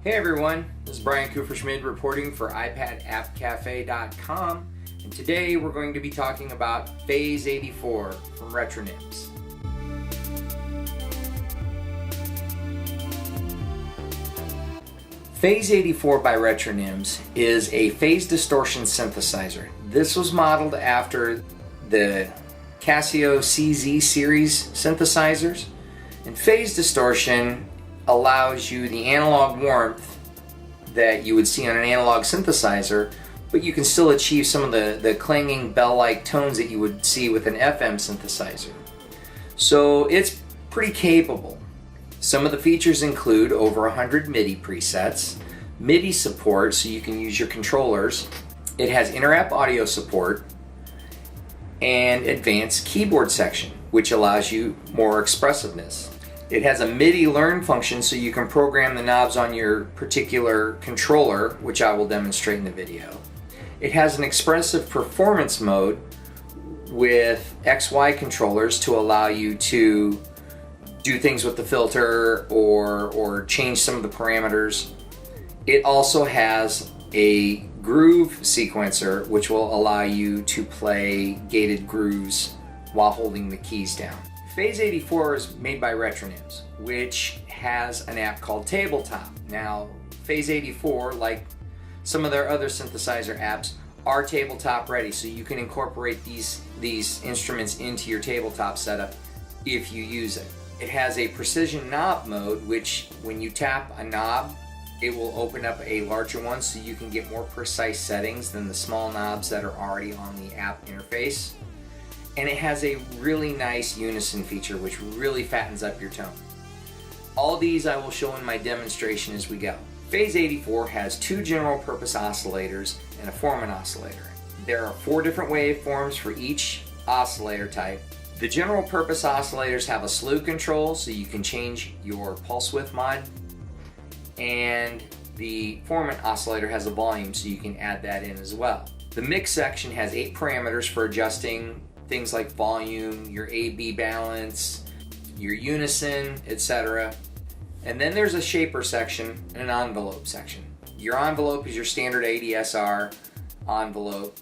Hey everyone, this is Brian Kuferschmidt reporting for iPadAppCafe.com, and today we're going to be talking about Phase 84 from Retronyms. Phase 84 by Retronyms is a phase distortion synthesizer. This was modeled after the Casio CZ series synthesizers, and phase distortion allows you the analog warmth that you would see on an analog synthesizer, but you can still achieve some of the clanging bell-like tones that you would see with an FM synthesizer. So it's pretty capable. Some of the features include over 100 MIDI presets, MIDI support so you can use your controllers, it has inter-app audio support, and advanced keyboard section, which allows you more expressiveness. It has a MIDI learn function so you can program the knobs on your particular controller, which I will demonstrate in the video. It has an expressive performance mode with XY controllers to allow you to do things with the filter or change some of the parameters. It also has a groove sequencer which will allow you to play gated grooves while holding the keys down. Phase 84 is made by Retronyms, which has an app called Tabletop. Now, Phase 84, like some of their other synthesizer apps, are tabletop ready, so you can incorporate these instruments into your tabletop setup if you use it. It has a precision knob mode, which when you tap a knob, it will open up a larger one so you can get more precise settings than the small knobs that are already on the app interface. And it has a really nice unison feature which really fattens up your tone. All these I will show in my demonstration as we go. Phase 84 has two general purpose oscillators and a Foreman oscillator. There are 4 different waveforms for each oscillator type. The general purpose oscillators have a slew control so you can change your pulse width mod, and the Foreman oscillator has a volume so you can add that in as well. The mix section has 8 parameters for adjusting things like volume, your A-B balance, your unison, etc. And then there's a shaper section and an envelope section. Your envelope is your standard ADSR envelope,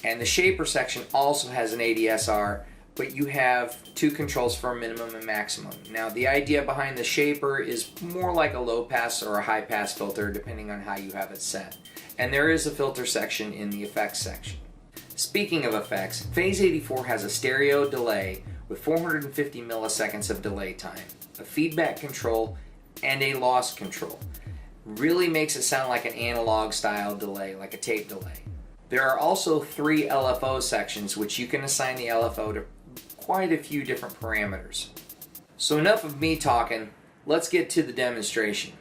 and the shaper section also has an ADSR, but you have 2 controls for minimum and maximum. Now the idea behind the shaper is more like a low pass or a high pass filter depending on how you have it set. And there is a filter section in the effects section. Speaking of effects, Phase 84 has a stereo delay with 450 milliseconds of delay time, a feedback control, and a loss control. Really makes it sound like an analog style delay, like a tape delay. There are also 3 LFO sections which you can assign the LFO to quite a few different parameters. So enough of me talking, let's get to the demonstration.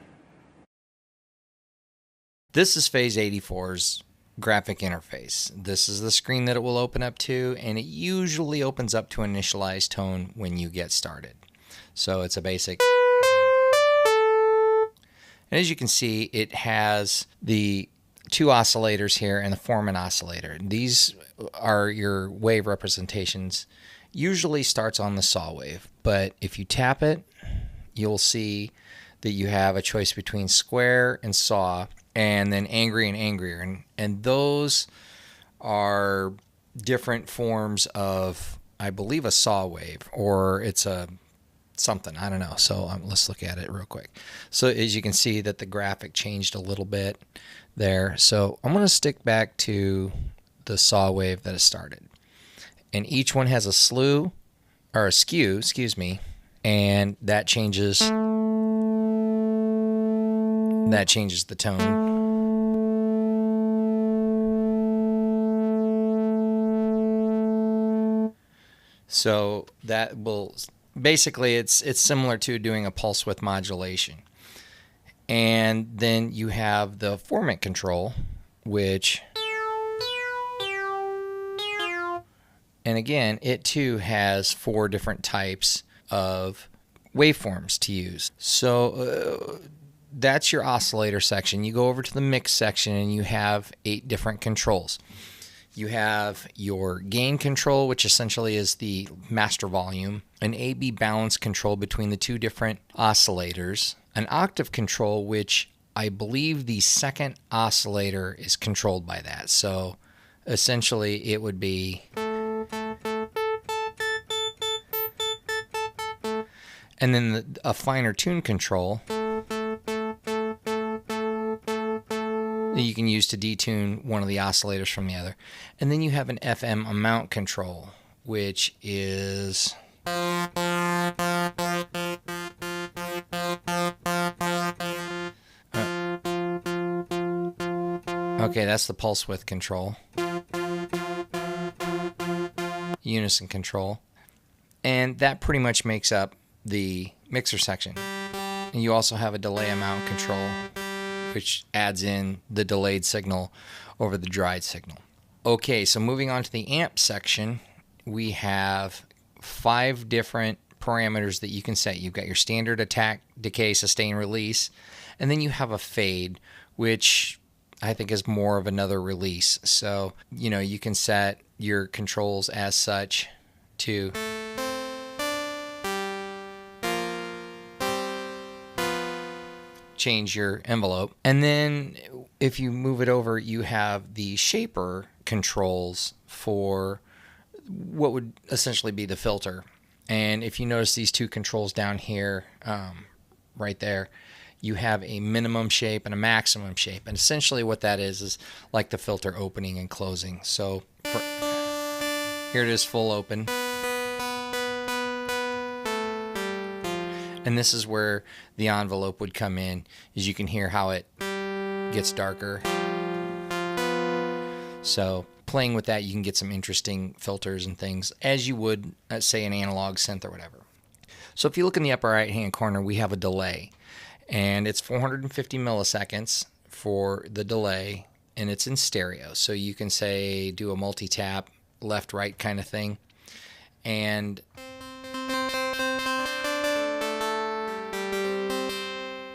This is Phase 84's graphic interface. This is the screen that it will open up to, and it usually opens up to initialized tone when you get started. So it's a basic. And as you can see, it has the 2 oscillators here and the Foreman oscillator. These are your wave representations. Usually starts on the saw wave, but if you tap it, you'll see that you have a choice between square and saw, and then angry and angrier, and those are different forms of, I believe, a saw wave, or it's a something, I don't know. So let's look at it real quick. So as you can see that the graphic changed a little bit there. So I'm going to stick back to the saw wave that it started, and each one has a slew or a skew, excuse me, and that changes the tone. So that will basically, it's similar to doing a pulse width modulation. And then you have the Foreman control, which, and again, it too has 4 different types of waveforms to use. So that's your oscillator section. You go over to the mix section and you have 8 different controls. You have your gain control, which essentially is the master volume, an A-B balance control between the 2 different oscillators, an octave control, which I believe the second oscillator is controlled by that. So essentially it would be, and then a finer tune control that you can use to detune one of the oscillators from the other. And then you have an FM amount control, which is okay, that's the pulse width control, unison control, and that pretty much makes up the mixer section. And you also have a delay amount control, which adds in the delayed signal over the dried signal. Okay, so moving on to the amp section, we have 5 different parameters that you can set. You've got your standard, attack, decay, sustain, release, and then you have a fade, which I think is more of another release. So, you know, you can set your controls as such to change your envelope. And then if you move it over, you have the shaper controls for what would essentially be the filter. And if you notice these 2 controls down here, right there, you have a minimum shape and a maximum shape. And essentially what that is like the filter opening and closing. So here it is, full open. And this is where the envelope would come in, as you can hear how it gets darker. So playing with that, you can get some interesting filters and things, as you would, say, an analog synth or whatever. So if you look in the upper right-hand corner, we have a delay. And it's 450 milliseconds for the delay, and it's in stereo. So you can, say, do a multi-tap, left-right kind of thing. And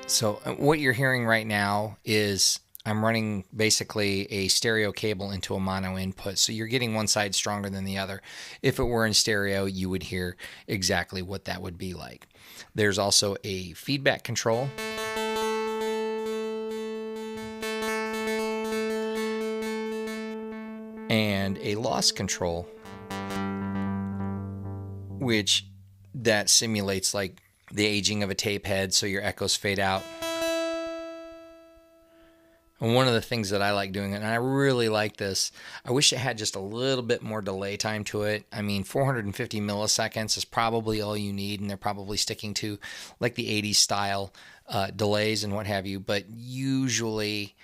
so what you're hearing right now is I'm running basically a stereo cable into a mono input. So you're getting one side stronger than the other. If it were in stereo, you would hear exactly what that would be like. There's also a feedback control. And a loss control, which that simulates like the aging of a tape head, so your echoes fade out. And one of the things that I like doing, and I really like this, I wish it had just a little bit more delay time to it. I mean, 450 milliseconds is probably all you need, and they're probably sticking to like the 80s style delays and what have you. But usually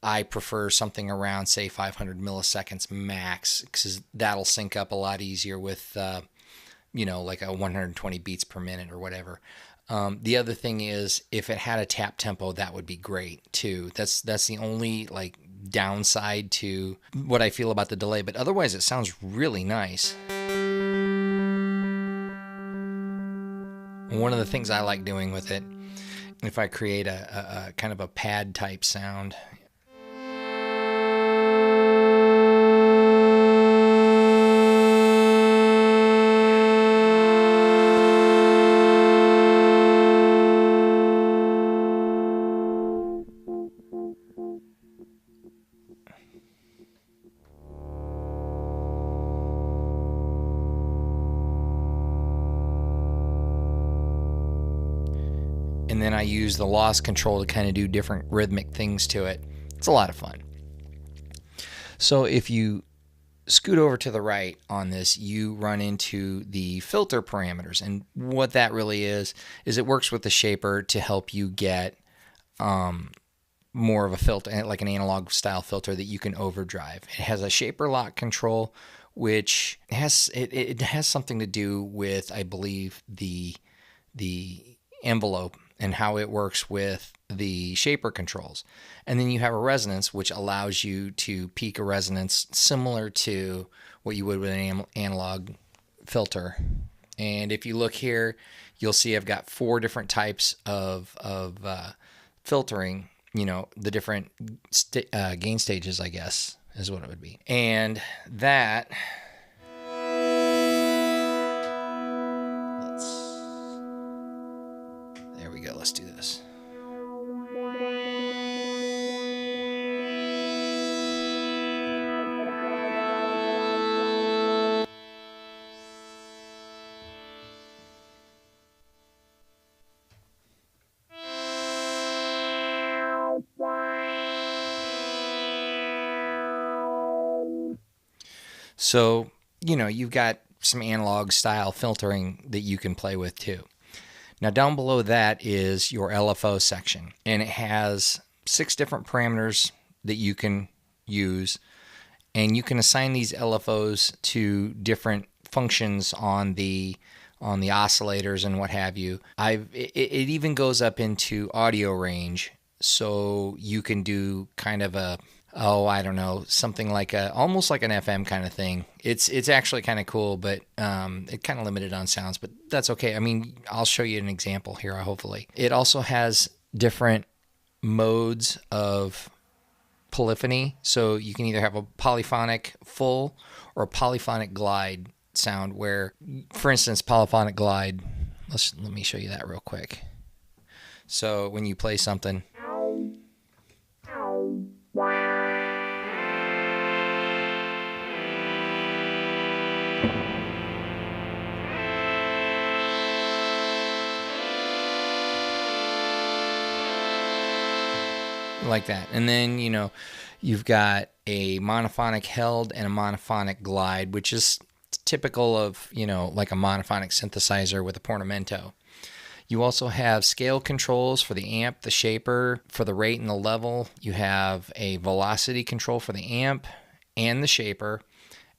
I prefer something around, say, 500 milliseconds max, because that'll sync up a lot easier with, you know, like a 120 beats per minute or whatever. The other thing is, if it had a tap tempo, that would be great too. That's the only like downside to what I feel about the delay, but otherwise it sounds really nice. One of the things I like doing with it, if I create a kind of a pad type sound, and then I use the loss control to kind of do different rhythmic things to it. It's a lot of fun. So if you scoot over to the right on this, you run into the filter parameters. And what that really is it works with the shaper to help you get more of a filter, like an analog style filter that you can overdrive. It has a shaper lock control, which has it has something to do with, I believe, the envelope and how it works with the shaper controls. And then you have a resonance, which allows you to peak a resonance similar to what you would with an analog filter. And if you look here, you'll see I've got 4 different types of filtering, you know, the different gain stages, I guess, is what it would be. And that, there we go, let's do this. So, you've got some analog style filtering that you can play with too. Now, down below that is your LFO section, and it has 6 different parameters that you can use, and you can assign these LFOs to different functions on the oscillators and what have you. It even goes up into audio range, so you can do kind of a, I don't know, something like almost like an FM kind of thing. It's actually kind of cool, but it kind of limited on sounds, but that's okay. I mean, I'll show you an example here, hopefully. It also has different modes of polyphony, so you can either have a polyphonic full or a polyphonic glide sound, where, for instance, polyphonic glide, let me show you that real quick. So when you play something, like that, and then you've got a monophonic held and a monophonic glide, which is typical of like a monophonic synthesizer with a portamento. You also have scale controls for the amp, the shaper, for the rate and the level. You have a velocity control for the amp and the shaper,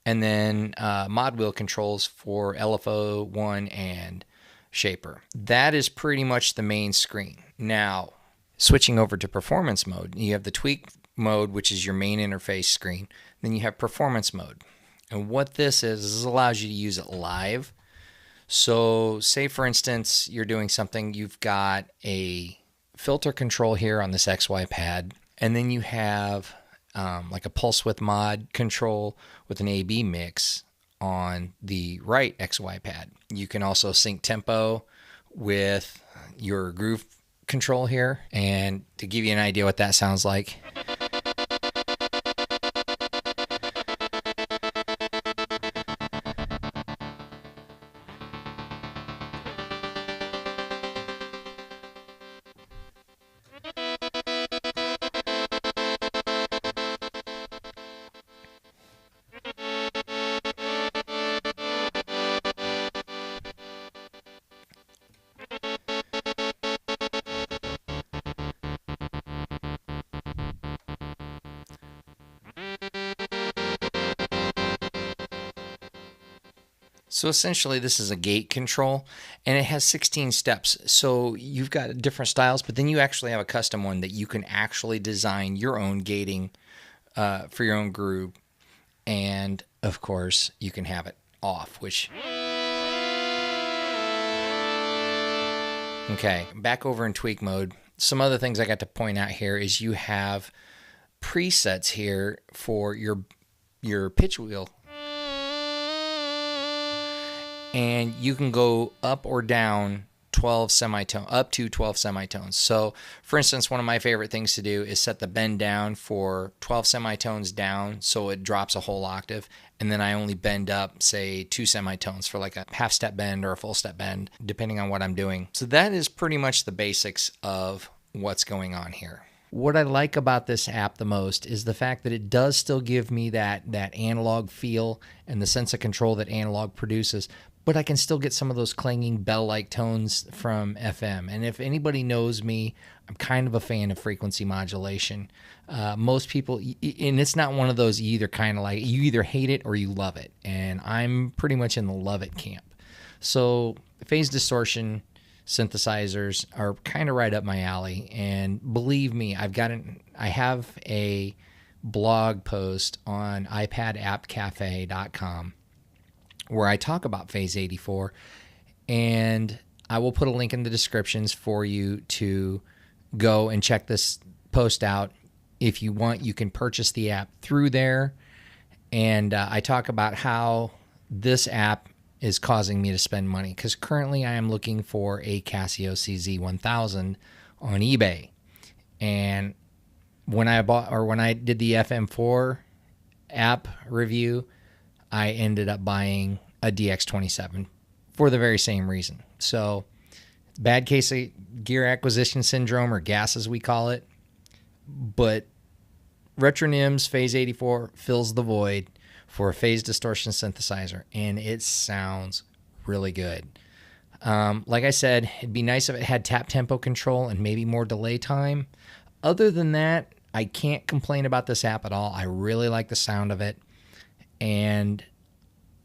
and then mod wheel controls for LFO 1 and shaper. That is pretty much the main screen. Now, switching over to performance mode, you have the tweak mode, which is your main interface screen. Then you have performance mode. And what this is allows you to use it live. So say, for instance, you're doing something, you've got a filter control here on this XY pad, and then you have like a pulse width mod control with an AB mix on the right XY pad. You can also sync tempo with your groove control here, and to give you an idea what that sounds like. So essentially this is a gate control, and it has 16 steps. So you've got different styles, but then you actually have a custom one that you can actually design your own gating for your own groove. And of course you can have it off, which... Okay, back over in tweak mode. Some other things I got to point out here is you have presets here for your pitch wheel. And you can go up or down 12 semitones, up to 12 semitones. So, for instance, one of my favorite things to do is set the bend down for 12 semitones down, so it drops a whole octave, and then I only bend up, say, 2 semitones for like a half step bend or a full step bend, depending on what I'm doing. So that is pretty much the basics of what's going on here. What I like about this app the most is the fact that it does still give me that analog feel and the sense of control that analog produces, but I can still get some of those clanging bell-like tones from FM. And if anybody knows me, I'm kind of a fan of frequency modulation. Most people, and it's not one of those you either hate it or you love it. And I'm pretty much in the love it camp. So phase distortion synthesizers are kind of right up my alley. And believe me, I have a blog post on iPadappcafe.com where I talk about Phase 84, and I will put a link in the descriptions for you to go and check this post out. If you want, you can purchase the app through there, and I talk about how this app is causing me to spend money, because currently I am looking for a Casio CZ1000 on eBay, and when I did the FM4 app review, I ended up buying a DX27 for the very same reason. So, bad case of gear acquisition syndrome, or gas as we call it. But Retronyms Phase 84 fills the void for a phase distortion synthesizer, and it sounds really good. Like I said, it'd be nice if it had tap tempo control and maybe more delay time. Other than that, I can't complain about this app at all. I really like the sound of it. And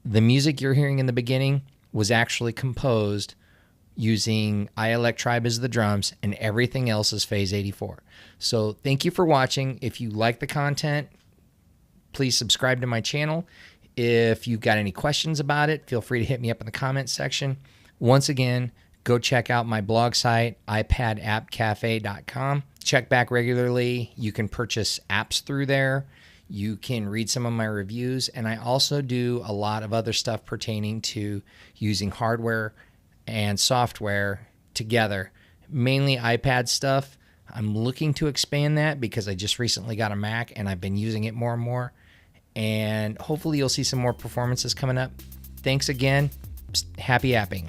the music you're hearing in the beginning was actually composed using iElectribe as the drums, and everything else is Phase 84. So thank you for watching. If you like the content, please subscribe to my channel. If you've got any questions about it, feel free to hit me up in the comments section. Once again, go check out my blog site, ipadappcafe.com. Check back regularly. You can purchase apps through there. You can read some of my reviews, and I also do a lot of other stuff pertaining to using hardware and software together, mainly iPad stuff. I'm looking to expand that because I just recently got a Mac and I've been using it more and more, and hopefully you'll see some more performances coming up. Thanks again. Happy apping.